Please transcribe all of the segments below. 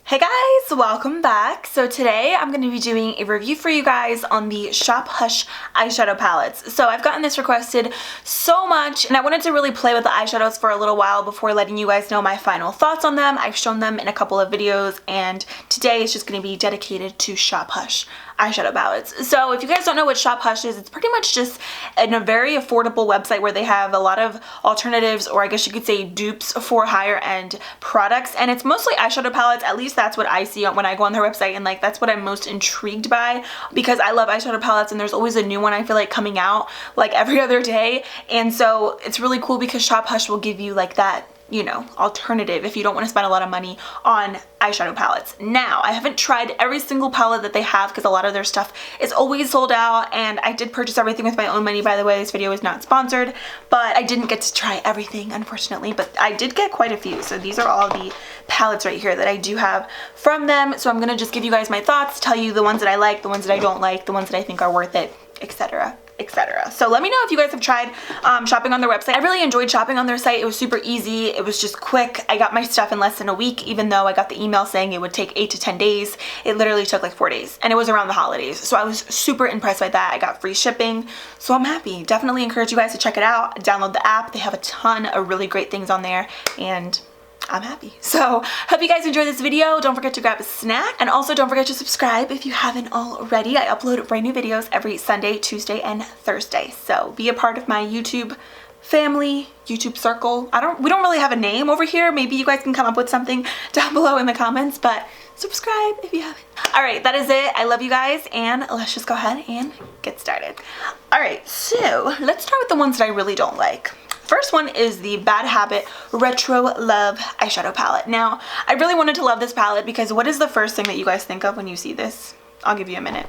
Hey guys, welcome back. So today I'm going to be doing a review for you guys on the Shop Hush eyeshadow palettes. So I've gotten this requested so much and I wanted to really play with the eyeshadows for a little while before letting you guys know my final thoughts on them. I've shown them in a couple of videos and today is just going to be dedicated to Shop Hush eyeshadow palettes. So if you guys don't know what Shop Hush is, it's pretty much just a very affordable website where they have a lot of alternatives, or I guess you could say dupes for higher end products, and it's mostly eyeshadow palettes. At least that's what I see when I go on their website, and like that's what I'm most intrigued by because I love eyeshadow palettes and there's always a new one I feel like coming out like every other day, and so it's really cool because Shop Hush will give you like that, you know, alternative if you don't want to spend a lot of money on eyeshadow palettes. Now, I haven't tried every single palette that they have because a lot of their stuff is always sold out, and I did purchase everything with my own money, by the way. This video is not sponsored, but I didn't get to try everything, unfortunately, but I did get quite a few. So these are all the palettes right here that I do have from them. So I'm going to just give you guys my thoughts, tell you the ones that I like, the ones that I don't like, the ones that I think are worth it, etc. etc. So let me know if you guys have tried shopping on their website. I really enjoyed shopping on their site. It was super easy. It was just quick. I got my stuff in less than a week, even though I got the email saying it would take 8 to 10 days. It literally took like 4 days, and it was around the holidays. So I was super impressed by that. I got free shipping, so I'm happy. Definitely encourage you guys to check it out. Download the app. They have a ton of really great things on there, and I'm happy. So hope you guys enjoyed this video. Don't forget to grab a snack, and also don't forget to subscribe if you haven't already. I upload brand new videos every Sunday, Tuesday, and Thursday. So be a part of my YouTube family, YouTube circle. We don't really have a name over here. Maybe you guys can come up with something down below in the comments, but subscribe if you haven't. All right, that is it. I love you guys, and let's just go ahead and get started. All right, so let's start with the ones that I really don't like. First one is the Bad Habit Retro Love eyeshadow palette. Now, I really wanted to love this palette because what is the first thing that you guys think of when you see this? I'll give you a minute.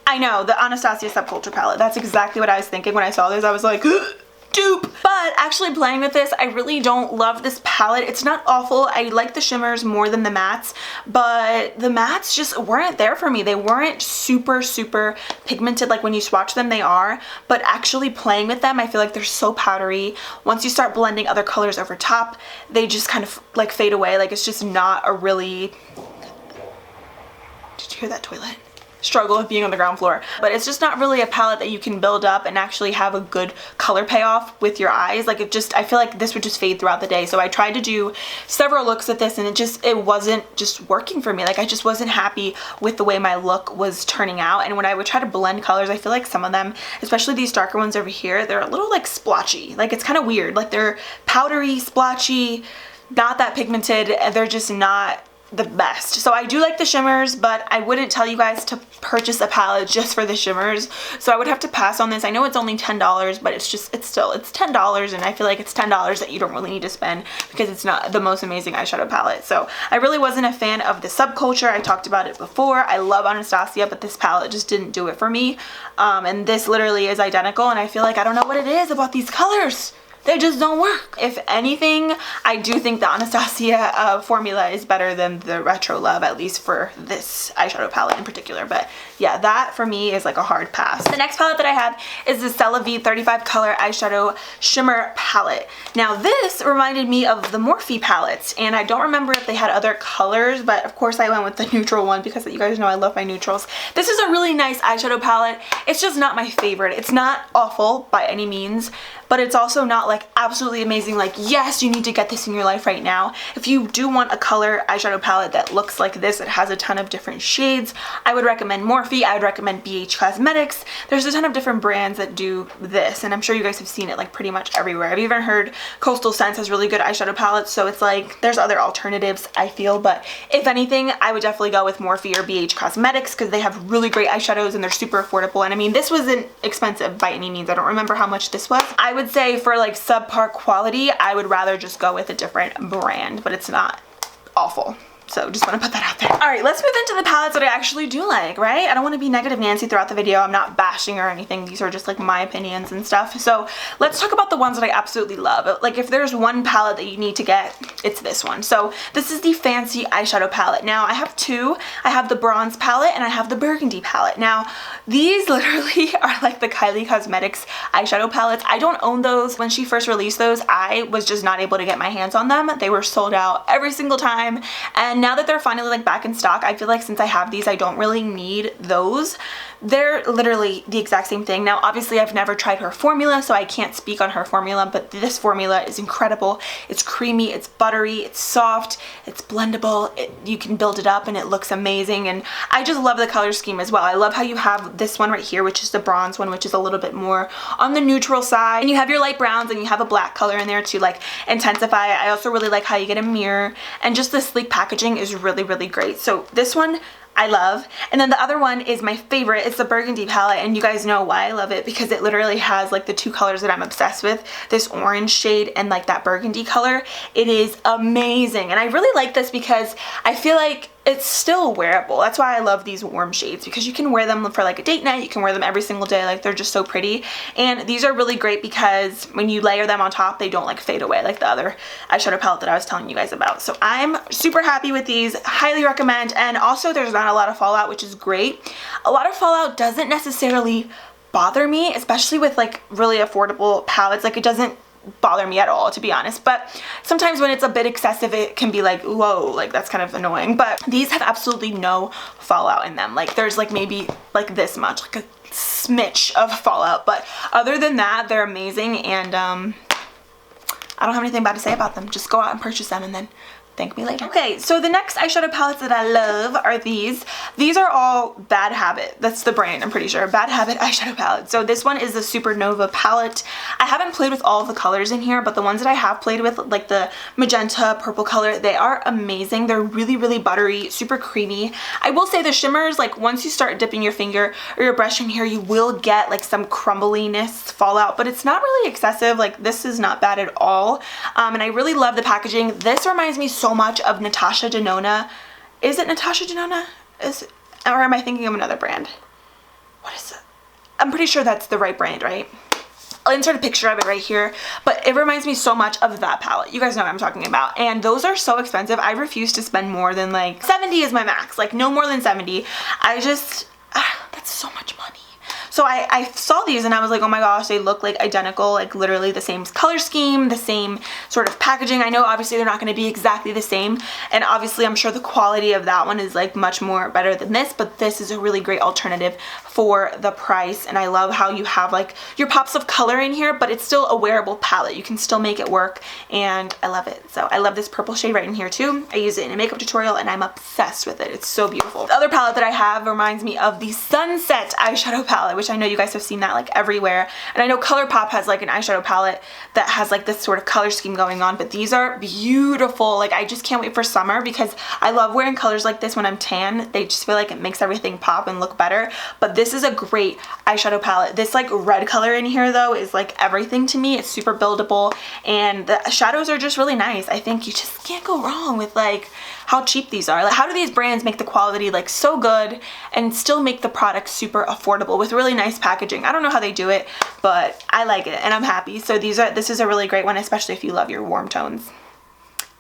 I know, the Anastasia Subculture palette. That's exactly what I was thinking when I saw this. I was like, dupe. But actually playing with this, I really don't love this palette. It's not awful. I like the shimmers more than the mattes, but the mattes just weren't there for me. They weren't super pigmented like when you swatch them they are, but actually playing with them, I feel like they're so powdery. Once you start blending other colors over top, they just kind of like fade away. Like it's just not a really... Did you hear that toilet? Struggle with being on the ground floor, but it's just not really a palette that you can build up and actually have a good color payoff with your eyes. Like I feel like this would just fade throughout the day. So I tried to do several looks at this and it wasn't just working for me. Like I just wasn't happy with the way my look was turning out, and when I would try to blend colors, I feel like some of them, especially these darker ones over here, they're a little like splotchy. Like it's kind of weird. Like they're powdery, splotchy, not that pigmented, and they're just not the best. So I do like the shimmers, but I wouldn't tell you guys to purchase a palette just for the shimmers. So I would have to pass on this. I know it's only $10, but it's $10, and I feel like it's $10 that you don't really need to spend because it's not the most amazing eyeshadow palette. So I really wasn't a fan of the Subculture. I talked about it before. I love Anastasia, but this palette just didn't do it for me. And this literally is identical, and I feel like I don't know what it is about these colors. They just don't work. If anything, I do think the Anastasia formula is better than the Retro Love, at least for this eyeshadow palette in particular. But yeah, that for me is like a hard pass. The next palette that I have is the Celebi 35 color eyeshadow shimmer palette. Now this reminded me of the Morphe palettes, and I don't remember if they had other colors, but of course I went with the neutral one because you guys know I love my neutrals. This is a really nice eyeshadow palette. It's just not my favorite. It's not awful by any means, but it's also not like absolutely amazing, like yes, you need to get this in your life right now. If you do want a color eyeshadow palette that looks like this, it has a ton of different shades, I would recommend Morphe. I would recommend BH Cosmetics. There's a ton of different brands that do this, and I'm sure you guys have seen it like pretty much everywhere. I've even heard Coastal Scents has really good eyeshadow palettes, so it's like there's other alternatives I feel, but if anything, I would definitely go with Morphe or BH Cosmetics because they have really great eyeshadows and they're super affordable. And I mean, this wasn't expensive by any means. I don't remember how much this was. I would say for like subpar quality, I would rather just go with a different brand, but it's not awful. So just want to put that out there. All right, let's move into the palettes that I actually do like, right? I don't want to be negative Nancy throughout the video. I'm not bashing or anything. These are just like my opinions and stuff. So let's talk about the ones that I absolutely love. Like if there's one palette that you need to get, it's this one. So this is the Fancy Eyeshadow Palette. Now I have two. I have the Bronze palette and I have the Burgundy palette. Now these literally are like the Kylie Cosmetics eyeshadow palettes. I don't own those. When she first released those, I was just not able to get my hands on them. They were sold out every single time. And now that they're finally like back in stock, I feel like since I have these, I don't really need those. They're literally the exact same thing. Now obviously I've never tried her formula, so I can't speak on her formula, but this formula is incredible. It's creamy, it's buttery, it's soft, it's blendable, you can build it up and it looks amazing, and I just love the color scheme as well. I love how you have this one right here, which is the bronze one, which is a little bit more on the neutral side, and you have your light browns and you have a black color in there to like intensify it. I also really like how you get a mirror, and just the sleek packaging is really, really great. So this one I love. And then the other one is my favorite. It's the Burgundy palette, and you guys know why I love it, because it literally has like the two colors that I'm obsessed with, this orange shade and like that burgundy color. It is amazing, and I really like this because I feel like it's still wearable. That's why I love these warm shades, because you can wear them for like a date night, you can wear them every single day, like they're just so pretty. And these are really great because when you layer them on top, they don't like fade away like the other eyeshadow palette that I was telling you guys about. So I'm super happy with these, highly recommend. And also there's not a lot of fallout, which is great. A lot of fallout doesn't necessarily bother me, especially with like really affordable palettes. Like it doesn't bother me at all, to be honest, but sometimes when it's a bit excessive, it can be like, whoa, like that's kind of annoying. But these have absolutely no fallout in them. Like there's like maybe like this much, like a smidge of fallout, but other than that, they're amazing. And I don't have anything bad to say about them. Just go out and purchase them and then thank me later. Okay, so the next eyeshadow palettes that I love are these. These are all Bad Habit. That's the brand, I'm pretty sure. Bad Habit eyeshadow palette. So this one is the Supernova Palette. I haven't played with all of the colors in here, but the ones that I have played with, like the magenta, purple color, they are amazing. They're really, really buttery, super creamy. I will say the shimmers, like once you start dipping your finger or your brush in here, you will get like some crumbliness fallout, but it's not really excessive. Like this is not bad at all. And I really love the packaging. This reminds me so much of Natasha Denona. Is it Natasha Denona? Or am I thinking of another brand? What is it? I'm pretty sure that's the right brand, right? I'll insert a picture of it right here, but it reminds me so much of that palette. You guys know what I'm talking about. And those are so expensive. I refuse to spend more than like 70 is my max, like no more than 70. I just, that's so much money. So I saw these and I was like, oh my gosh, they look like identical, like literally the same color scheme, the same sort of packaging. I know obviously they're not going to be exactly the same, and obviously I'm sure the quality of that one is like much more better than this, but this is a really great alternative for the price. And I love how you have like your pops of color in here, but it's still a wearable palette. You can still make it work, and I love it. So I love this purple shade right in here too. I use it in a makeup tutorial and I'm obsessed with it. It's so beautiful. The other palette that I have reminds me of the Sunset eyeshadow palette, which I know you guys have seen that like everywhere. And I know ColourPop has like an eyeshadow palette that has like this sort of color scheme going on, but these are beautiful. Like I just can't wait for summer because I love wearing colors like this when I'm tan. They just feel like it makes everything pop and look better. But this is a great eyeshadow palette. This like red color in here though is like everything to me. It's super buildable and the shadows are just really nice. I think you just can't go wrong with like how cheap these are. Like how do these brands make the quality like so good and still make the product super affordable with really nice packaging? I don't know how they do it, but I like it and I'm happy. So this is a really great one, especially if you love your warm tones.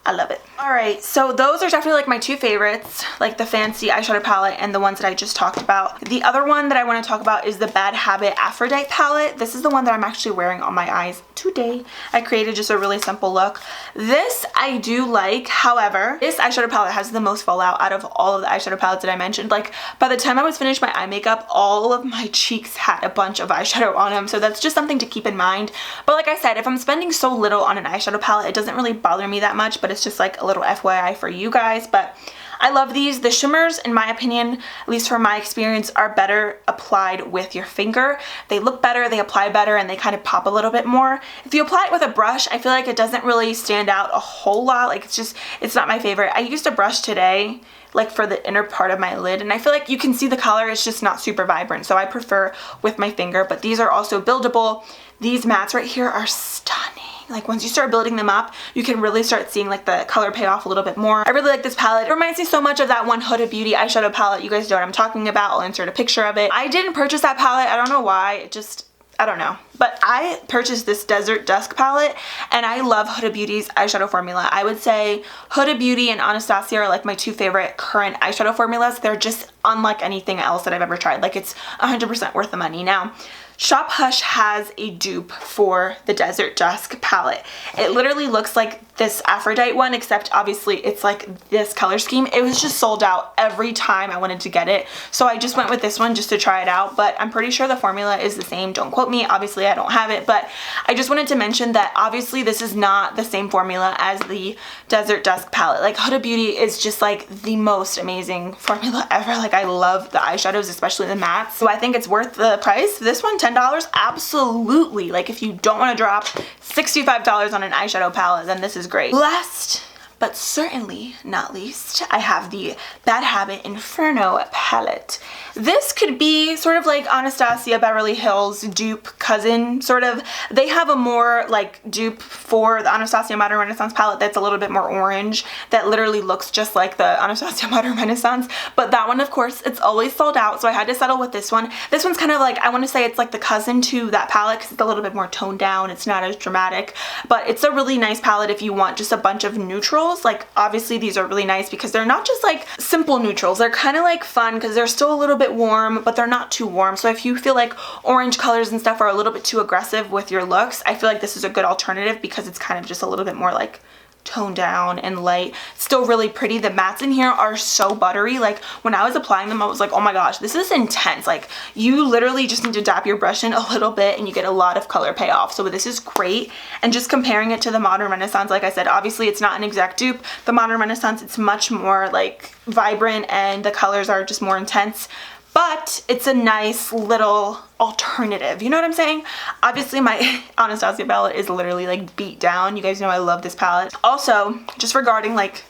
I love it. Alright, so those are definitely like my two favorites, like the Fancy eyeshadow palette and the ones that I just talked about. The other one that I want to talk about is the Bad Habit Aphrodite palette. This is the one that I'm actually wearing on my eyes today. I created just a really simple look. This I do like, however, this eyeshadow palette has the most fallout out of all of the eyeshadow palettes that I mentioned. Like by the time I was finished my eye makeup, all of my cheeks had a bunch of eyeshadow on them, so that's just something to keep in mind. But like I said, if I'm spending so little on an eyeshadow palette, it doesn't really bother me that much, but it's just like a little FYI for you guys. But I love these. The shimmers, in my opinion, at least from my experience, are better applied with your finger. They look better, they apply better, and they kind of pop a little bit more. If you apply it with a brush, I feel like it doesn't really stand out a whole lot. Like it's not my favorite. I used a brush today like for the inner part of my lid, and I feel like you can see the color, it's just not super vibrant, so I prefer with my finger. But these are also buildable. These mattes right here are stunning. like once you start building them up, you can really start seeing like the color pay off a little bit more. I really like this palette. It reminds me so much of that one Huda Beauty eyeshadow palette. You guys know what I'm talking about. I'll insert a picture of it. I didn't purchase that palette. I don't know why. It just, I don't know. But I purchased this Desert Dusk palette, and I love Huda Beauty's eyeshadow formula. I would say Huda Beauty and Anastasia are like my two favorite current eyeshadow formulas. They're just unlike anything else that I've ever tried. Like, it's 100% worth the money. Now, Shop Hush has a dupe for the Desert Dusk palette. It literally looks like this Aphrodite one, except obviously it's like this color scheme. It was just sold out every time I wanted to get it, so I just went with this one just to try it out, but I'm pretty sure the formula is the same. Don't quote me, obviously I don't have it, but I just wanted to mention that obviously this is not the same formula as the Desert Dusk palette. Like, Huda Beauty is just like the most amazing formula ever. Like, I love the eyeshadows, especially the mattes, so I think it's worth the price. This one, $10, absolutely. Like, if you don't want to drop $65 on an eyeshadow palette, then this is great. Last but certainly not least, I have the Bad Habit Inferno palette. This could be sort of like Anastasia Beverly Hills dupe cousin, sort of. They have a more like dupe for the Anastasia Modern Renaissance palette that's a little bit more orange, that literally looks just like the Anastasia Modern Renaissance, but that one, of course, it's always sold out, so I had to settle with this one. This one's kind of like, I want to say it's like the cousin to that palette because it's a little bit more toned down. It's not as dramatic, but it's a really nice palette if you want just a bunch of neutrals. Like, obviously these are really nice because they're not just like simple neutrals. They're kind of like fun because they're still a little bit warm, but they're not too warm. So if you feel like orange colors and stuff are a little bit too aggressive with your looks, I feel like this is a good alternative because it's kind of just a little bit more like toned down and light. Still really pretty. The mattes in here are so buttery. Like, when I was applying them, I was like, oh my gosh, this is intense. Like, you literally just need to dab your brush in a little bit and you get a lot of color payoff. So this is great. And just comparing it to the Modern Renaissance, like I said, obviously it's not an exact dupe. The Modern Renaissance, it's much more like vibrant and the colors are just more intense, but it's a nice little alternative. You know what I'm saying? Obviously my Anastasia palette is literally like beat down. You guys know I love this palette. Also, just regarding like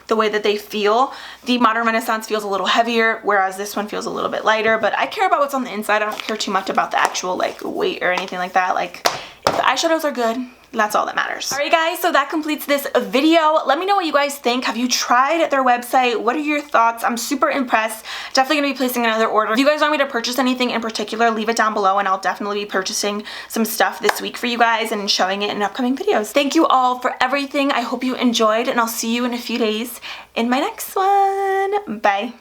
the way that they feel, the Modern Renaissance feels a little heavier, whereas this one feels a little bit lighter, but I care about what's on the inside. I don't care too much about the actual like weight or anything like that. Like, if the eyeshadows are good, that's all that matters. Alright guys, so that completes this video. Let me know what you guys think. Have you tried their website? What are your thoughts? I'm super impressed. Definitely gonna be placing another order. If you guys want me to purchase anything in particular, leave it down below and I'll definitely be purchasing some stuff this week for you guys and showing it in upcoming videos. Thank you all for everything. I hope you enjoyed and I'll see you in a few days in my next one. Bye.